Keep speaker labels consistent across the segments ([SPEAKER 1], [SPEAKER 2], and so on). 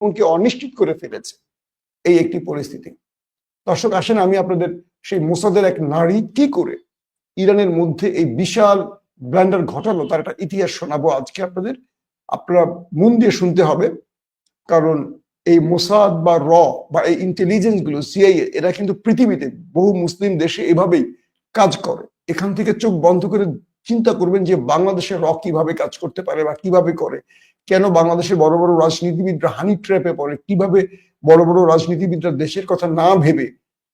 [SPEAKER 1] এমনকি অনিশ্চিত করে ফেলেছে এই একটি পরিস্থিতি। দর্শক আসেন আমি আপনাদের সেই মোসাদের এক নারী কি করে ইরানের মধ্যে এই বিশাল ব্ল্যান্ডার ঘটালো তার একটা ইতিহাস শোনাবো আজকে আপনাদের। আপনারা মন দিয়ে শুনতে হবে, কারণ এই মোসাদ বা বা এই ইন্টেলিজেন্স গুলো সিআইএ এরা কিন্তু পৃথিবীতে বহু মুসলিম দেশে এভাবেই কাজ করে। এখান থেকে চোখ বন্ধ করে চিন্তা করবেন যে বাংলাদেশের কিভাবে কাজ করতে পারে বা কিভাবে করে, কেন বাংলাদেশের বড় বড় রাজনীতিবিদরা হানি ট্র্যাপে পড়ে, কিভাবে বড় বড় রাজনীতিবিদরা দেশের কথা না ভেবে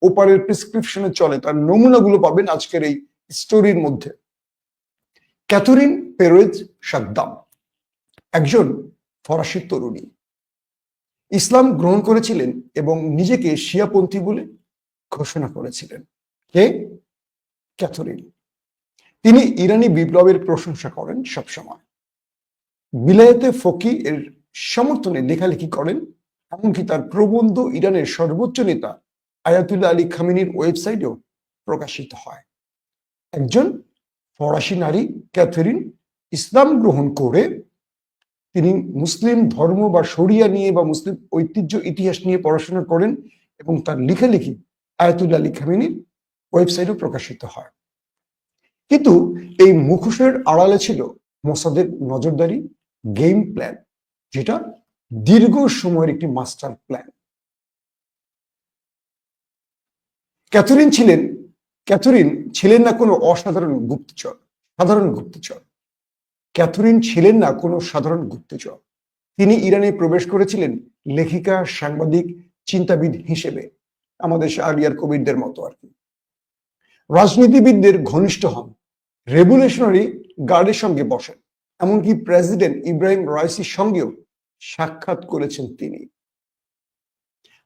[SPEAKER 1] ওপারের প্রেসক্রিপশনে চলে, তার নমুনাগুলো পাবেন আজকের এই স্টোরির মধ্যে। ক্যাথরিন পেরেজ সাদ্দাম একজন ফরাসি তরুণী, ইসলাম গ্রহণ করেছিলেন এবং নিজেকে শিয়াপন্থী বলে ঘোষণা করেছিলেন। কে? ক্যাথরিন। তিনি ইরানি বিপ্লবের প্রশংসা করেন সবসময়, বিলায়েতে ফকি এর সমর্থনে লেখালেখি করেন, এমনকি তার প্রবন্ধ ইরানের সর্বোচ্চ নেতা আয়াতুল্লাহ আলী খামেনির ওয়েবসাইটেও প্রকাশিত হয়। একজন ফরাসি নারী ক্যাথরিন ইসলাম গ্রহণ করে তিনি মুসলিম ধর্ম বা শরিয়া নিয়ে বা মুসলিম ঐতিহ্য ইতিহাস নিয়ে পড়াশোনা করেন এবং তার লেখালেখি আয়াতুল্লাহ আলী খামেনির ওয়েবসাইটে প্রকাশিত হয়। কিন্তু এই মুখোশের আড়ালে ছিল মোসাদের নজরদারি, গেম প্ল্যান, যেটা দীর্ঘ সময়ের একটি মাস্টার প্ল্যান। ক্যাথরিন ছিলেন না কোনো অসাধারণ গুপ্তচর, সাধারণ গুপ্তচর। ক্যাথরিন ছিলেন না কোনো সাধারণ গুপ্তচর। তিনি ইরানে প্রবেশ করেছিলেন লেখিকা, সাংবাদিক, চিন্তাবিদ হিসেবে, আমাদের আলিয়ার কবিরদের মতো আর কি। রাজনীতিবিদদের ঘনিষ্ঠ হন, রেভলিউশনারি গার্ডের সঙ্গে বসেন, এমনকি প্রেসিডেন্ট ইব্রাহিম রাইসির সঙ্গেও সাক্ষাৎ করেছেন তিনি।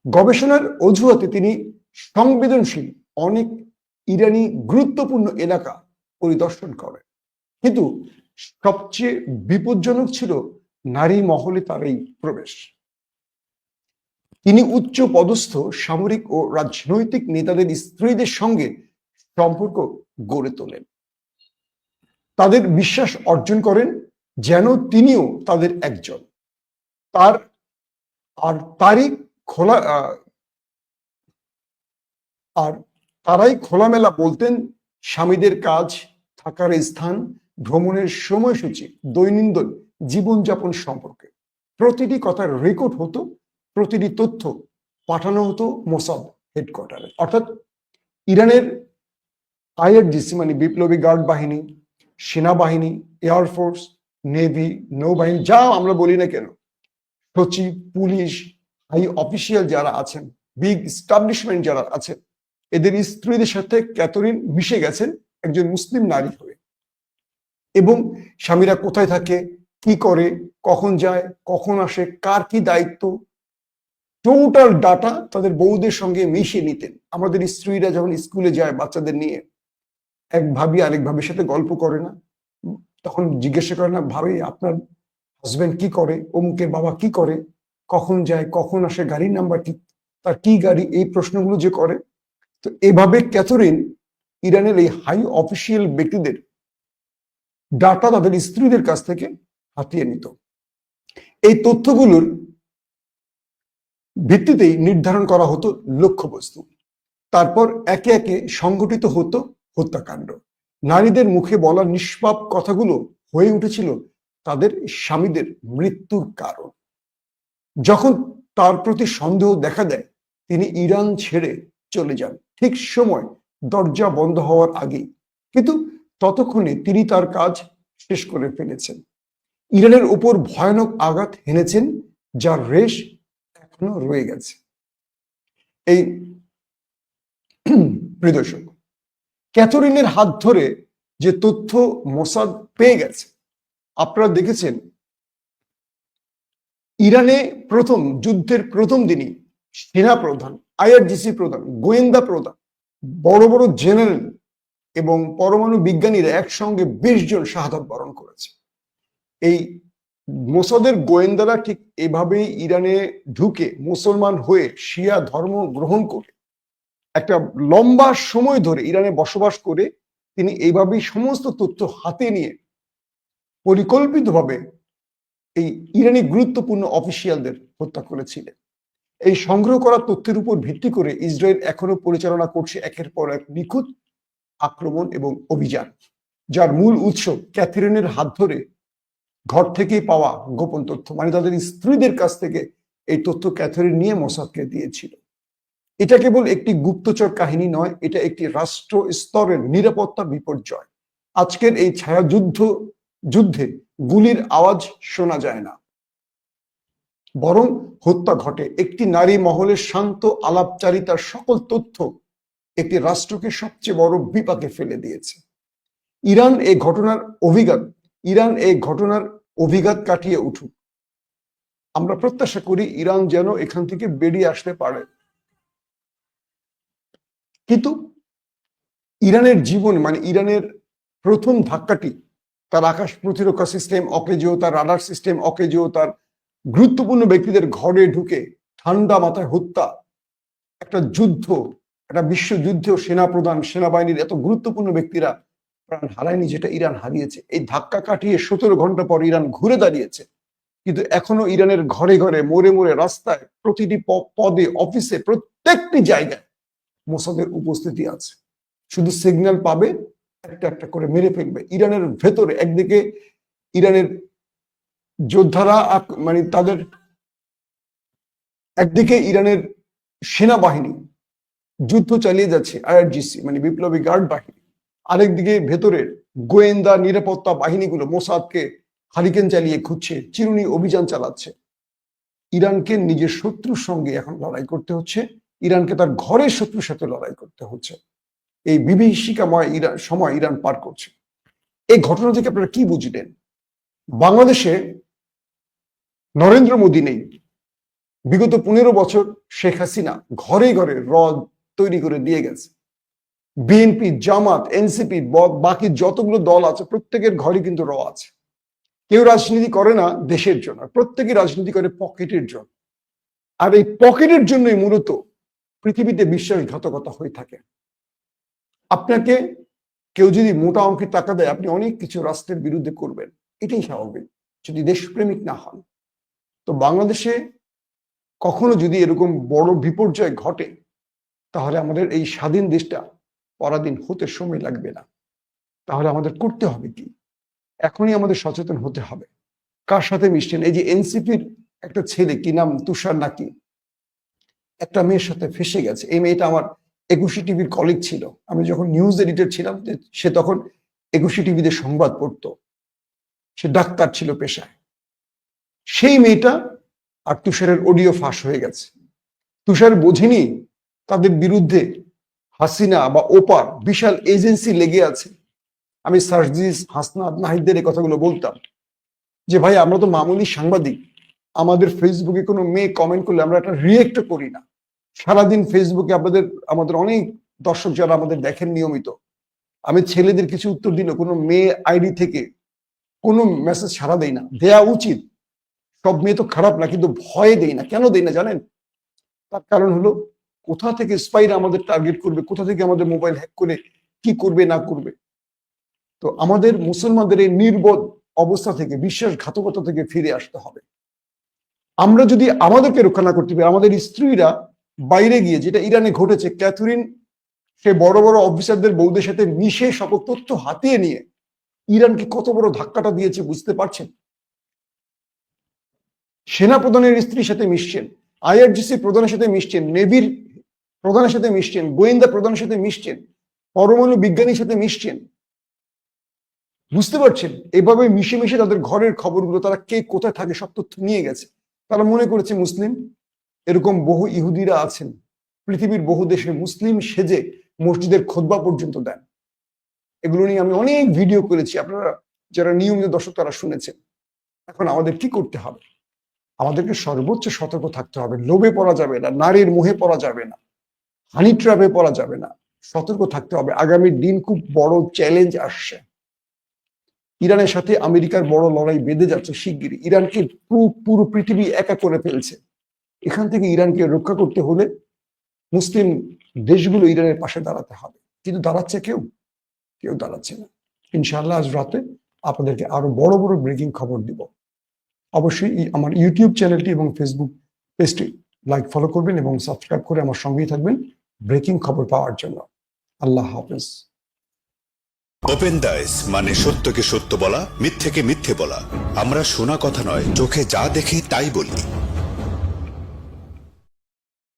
[SPEAKER 1] গবেষণার অজুহাতে তিনি সংবেদনশীল অনেক ইরানি গুরুত্বপূর্ণ এলাকা পরিদর্শন করেন। কিন্তু সবচেয়ে বিপজ্জনক ছিল নারী মহলে তার এই প্রবেশ। তিনি উচ্চ পদস্থ সামরিক ও রাজনৈতিক নেতাদের স্ত্রীদের সঙ্গে সম্পর্ক গড়ে তোলেন, তাদের বিশ্বাস অর্জন করেন যেন তিনিও তাদের একজন। তারাই খোলামেলা বলতেন স্বামীদের কাজ, থাকার স্থান, ভ্রমণের সময়সূচি, দৈনন্দিন জীবনযাপন সম্পর্কে। প্রতিটি কথার রেকর্ড হতো, প্রতিটি তথ্য পাঠানো হতো মোসাদ হেডকোয়ার্টারে, অর্থাৎ ইরানের আইআরজিসি মানে বিপ্লবী গার্ড বাহিনী, সেনাবাহিনী, এয়ারফোর্স, নেভি, নৌবাহিনী, যা আমরা বলি না কেন, সচিব, পুলিশ, হাই অফিসিয়াল যারা আছেন, বিগ এস্টাবলিশমেন্ট যারা আছেন, এদের স্ত্রীদের সাথে ক্যাথরিন মিশে গেছেন একজন মুসলিম নারী হয়ে। এবং স্বামীরা কোথায় থাকে, কি করে, কখন যায়, কখন আসে, কার কি দায়িত্ব, টোটাল ডাটা তাদের বউদের সঙ্গে মিশিয়ে নিতেন। আমাদের স্ত্রীরা যখন স্কুলে যায় বাচ্চাদের নিয়ে, এক ভাবি আরেক ভাবির সাথে গল্প করে না, তখন জিজ্ঞাসা করে না, ভাবি আপনার হাজবেন্ড কি করে, অমুকের বাবা কি করে, কখন যায়, কখন আসে, গাড়ির নাম্বার কি, তার কি গাড়ি, এই প্রশ্নগুলো যে করে। তো এভাবে ক্যাথরিন ইরানের এই হাই অফিসিয়াল ব্যক্তিদের ডাটা তাদের স্ত্রীদের কাছ থেকে হাতিয়ে নিত। এই তথ্যগুলোর ভিত্তিতেই নির্ধারণ করা হতো লক্ষ্যবস্তু, তারপর একে একে সংগঠিত হতো হত্যাকাণ্ড। নারীদের মুখে বলা নিষ্পাপ কথাগুলো হয়ে উঠেছিল তাদের স্বামীদের মৃত্যুর কারণ। যখন তার প্রতি সন্দেহ দেখা দেয়, তিনি ইরান ছেড়ে চলে যান, ঠিক সময় দরজা বন্ধ হওয়ার আগেই। কিন্তু ততক্ষণে তিনি তার কাজ শেষ করে ফেলেছেন, ইরানের উপর ভয়ানক আঘাত হেনেছেন, যার রেশ এখনো রয়ে গেছে। এই প্রিয় দর্শক, ক্যাথরিনের হাত ধরে যে তথ্য মোসাদ পেয়ে গেছে, আপনারা দেখেছেন ইরানে যুদ্ধের প্রথম দিনই সেনা প্রধান, আইআরজিসি প্রধান, গোয়েন্দা প্রধান, বড় বড় জেনারেল এবং পরমাণু বিজ্ঞানীরা একসঙ্গে 20 জন শাহাদাত বরণ করেছে। এই মোসাদের গোয়েন্দারা ঠিক এভাবেই ইরানে ঢুকে মুসলমান হয়ে শিয়া ধর্ম গ্রহণ করে একটা লম্বা সময় ধরে ইরানে বসবাস করে তিনি এইভাবেই সমস্ত তথ্য হাতে নিয়ে পরিকল্পিতভাবে এই ইরানি গুরুত্বপূর্ণ অফিসিয়ালদের হত্যা করেছিলেন। এই সংগ্রহ করা তথ্যের উপর ভিত্তি করে ইসরায়েল এখনো পরিচালনা করছে একের পর এক নিখুঁত আক্রমণ এবং অভিযান, যার মূল উৎস ক্যাথরিনের হাত ধরে ঘর থেকেই পাওয়া গোপন তথ্য, মানে তাদের স্ত্রীদের কাছ থেকে এই তথ্য ক্যাথরিন নিয়ে মোসাদকে দিয়েছিল। এটা কেবল একটি গুপ্তচর কাহিনী নয়, এটা একটি রাষ্ট্র স্তরের নিরাপত্তা বিপর্যয়। আজকের এই যুদ্ধে গুলির আওয়াজ শোনা যায় না, বরং হত্যা ঘটে। একটি নারী মহলের শান্ত আলাপচারিতার সকল তথ্য একটি রাষ্ট্রকে সবচেয়ে বড় বিপাকে ফেলে দিয়েছে। ইরান এই ঘটনার অভিঘাত কাটিয়ে উঠুক। আমরা প্রত্যাশা করি ইরান যেন এখান থেকে বেরিয়ে আসতে পারে। কিন্তু ইরানের জীবন, মানে ইরানের প্রথম ধাক্কাটি, তার আকাশ প্রতিরক্ষা সিস্টেম অকেজো, তার রাডার সিস্টেম অকেজো, তার গুরুত্বপূর্ণ ব্যক্তিদের ঘরে ঢুকে ঠান্ডা মাথায় হত্যা, একটা যুদ্ধ, একটা বিশ্বযুদ্ধেও সেনাবাহিনীর এত গুরুত্বপূর্ণ ব্যক্তিরা প্রাণ হারায়নি যেটা ইরান হারিয়েছে। এই ধাক্কা কাটিয়ে 17 ঘন্টা পর ইরান ঘুরে দাঁড়িয়েছে, কিন্তু এখনো ইরানের ঘরে ঘরে, মোড়ে মোড়ে, রাস্তায়, প্রতিটি পদে, অফিসে, প্রত্যেকটি জায়গায় মোসাদের উপস্থিতি আছে। শুধু সিগন্যাল পাবে, একটা একটা করে মেরে ফেলবে। ইরানের ভেতরে একদিকে ইরানের যোদ্ধারা, মানে তাদের একদিকে ইরানের সেনাবাহিনী যুদ্ধ চালিয়ে যাচ্ছে, আইআরজিসি মানে বিপ্লবী গার্ড বাহিনী, আরেকদিকে ভেতরের গোয়েন্দা নিরাপত্তা বাহিনীগুলো মোসাদকে হারিকেন চালিয়ে খুঁজছে, চিরুনি অভিযান চালাচ্ছে। ইরানকে নিজের শত্রুর সঙ্গে এখন লড়াই করতে হচ্ছে, ইরানকে তার ঘরের শত্রুর সাথে লড়াই করতে হচ্ছে। এই বিভীষিকাময় সময় ইরান পার করছে। এই ঘটনা থেকে আপনারা কি বুঝলেন? বাংলাদেশে নরেন্দ্র মোদী নেই, বিগত 15 বছর শেখ হাসিনা ঘরে ঘরে তৈরি করে দিয়ে গেছে। বিএনপি, জামাত, এনসিপি, বাকি যতগুলো দল আছে প্রত্যেকের ঘরে কিন্তু আছে। কেউ রাজনীতি করে না দেশের জন্য, প্রত্যেকে রাজনীতি করে পকেটের জন্য। আর এই পকেটের জন্যই মূলত পৃথিবীতে বিশ্বাসঘাতকতা হয়ে থাকে। আপনাকে কেউ যদি মোটা অঙ্কের টাকা দেয়, আপনি অনেক কিছু রাষ্ট্রের বিরুদ্ধে করবেন, এটাই স্বাভাবিক, যদি দেশপ্রেমিক না হন। তো বাংলাদেশে কখনো যদি এরকম বড় বিপর্যয় ঘটে, তাহলে আমাদের এই স্বাধীন দেশটা পরাধীন হতে সময় লাগবে না। তাহলে আমাদের করতে হবে কি? এখনই আমাদের সচেতন হতে হবে। কার সাথে মিশছেন? এই যে এনসিপির একটা ছেলে, কি নাম, তুষার নাকি, একটা মেয়ের সাথে ফেসে গেছে। এই মেয়েটা আমার 21 টিভির কলিগ ছিল। আমি যখন নিউজ এডিটর ছিলাম, সে তখন 21 টিভিতে সংবাদ পড়তো। সে ডাক্তার ছিল পেশায়। সেই মেয়েটা আর তুষারের অডিও ফাঁস হয়ে গেছে। তুষার বোঝেনি তাদের বিরুদ্ধে হাসিনা বা ওপার বিশাল এজেন্সি লেগে আছে। আমি সার্জিস, হাসনাত, নাহিদদের এই কথাগুলো বলতাম যে ভাই, আমরা তো মামুলি সাংবাদিক, আমাদের ফেসবুকে কোনো মেয়ে কমেন্ট করলে আমরা একটা রিয়েক্ট করি না। সারাদিন ফেসবুকে আমাদের অনেক দর্শক যারা আমাদের দেখেন নিয়মিত, আমি ছেলেদের কিছু উত্তর দিল, কোনো মেয়ে আইডি থেকে কোনো মেসেজ সারা দেই না। দেয়া উচিত, সব মেয়ে তো খারাপ না, কিন্তু ভয়ে দেই না। কেন দেই না জানেন? তার কারণ হলো, কোথা থেকে স্পাইরা আমাদের টার্গেট করবে, কোথা থেকে আমাদের মোবাইল হ্যাক করে কি করবে না করবে। তো আমাদের মুসলমানদের এই নির্বোধ অবস্থা থেকে, বিশ্বাসঘাতকতা থেকে ফিরে আসতে হবে। আমরা যদি আমাদেরকে রক্ষা না করতে পারি, আমাদের স্ত্রীরা বাইরে গিয়ে, যেটা ইরানে ঘটেছে, ক্যাথরিন সে বড় বড় অফিসারদের বউদের সাথে মিশে সকল তথ্য হাতিয়ে নিয়ে ইরানকে কত বড় ধাক্কাটা দিয়েছে বুঝতে পারছেন? সেনা প্রধানের স্ত্রীর সাথে মিশছেন, আইআরজিসি প্রধানের সাথে মিশছেন, নেভির প্রধানের সাথে মিশছেন, গোয়েন্দা প্রধানের সাথে মিশছেন, পরমাণু বিজ্ঞানীর সাথে মিশছেন। বুঝতে পারছেন? এভাবে মিশে মিশে তাদের ঘরের খবরগুলো, তারা কে কোথায় থাকে সব তথ্য নিয়ে গেছে। তারা মনে করেছে মুসলিম। এরকম বহু ইহুদিরা আছেন পৃথিবীর বহু দেশে, মুসলিম সেজে মসজিদের খুতবা পর্যন্ত দেন। এগুলো নিয়ে আমি অনেক ভিডিও করেছি, আপনারা যারা নিয়মিত দর্শক তারা শুনেছেন। এখন আমাদের কি করতে হবে? আমাদেরকে সর্বোচ্চ সতর্ক থাকতে হবে। লোভে পড়া যাবে না, নারীর মোহে পড়া যাবে না, হানি ট্র্যাপে পড়া যাবে না। সতর্ক থাকতে হবে। আগামী দিন খুব বড় চ্যালেঞ্জ আসছে। ইরানের সাথে আমেরিকার বড় লড়াই বেঁধে যাচ্ছে শিগগিরই। ইরানকে পুরো পৃথিবী একা করে ফেলছে। এখান থেকে ইরানকে রক্ষা করতে হলে মুসলিম দেশগুলো ইরানের পাশে দাঁড়াতে হবে। কিন্তু দাঁড়াচ্ছে কেউ দাঁড়াচ্ছে না। ইনশাআল্লাহ আজ রাতে আপনাদেরকে আরো বড় বড় ব্রেকিং খবর দিব। অবশ্যই আমার ইউটিউব চ্যানেলটি এবং ফেসবুক পেজটি লাইক ফলো করবেন এবং সাবস্ক্রাইব করে আমার সঙ্গেই থাকবেন ব্রেকিং খবর পাওয়ার জন্য। আল্লাহ হাফেজ।
[SPEAKER 2] ওপেন দাইস মানে সত্যকে সত্য বলা, মিথ্যেকে মিথ্যে বলা। আমরা শোনা কথা নয়, চোখে যা দেখি তাই বলি।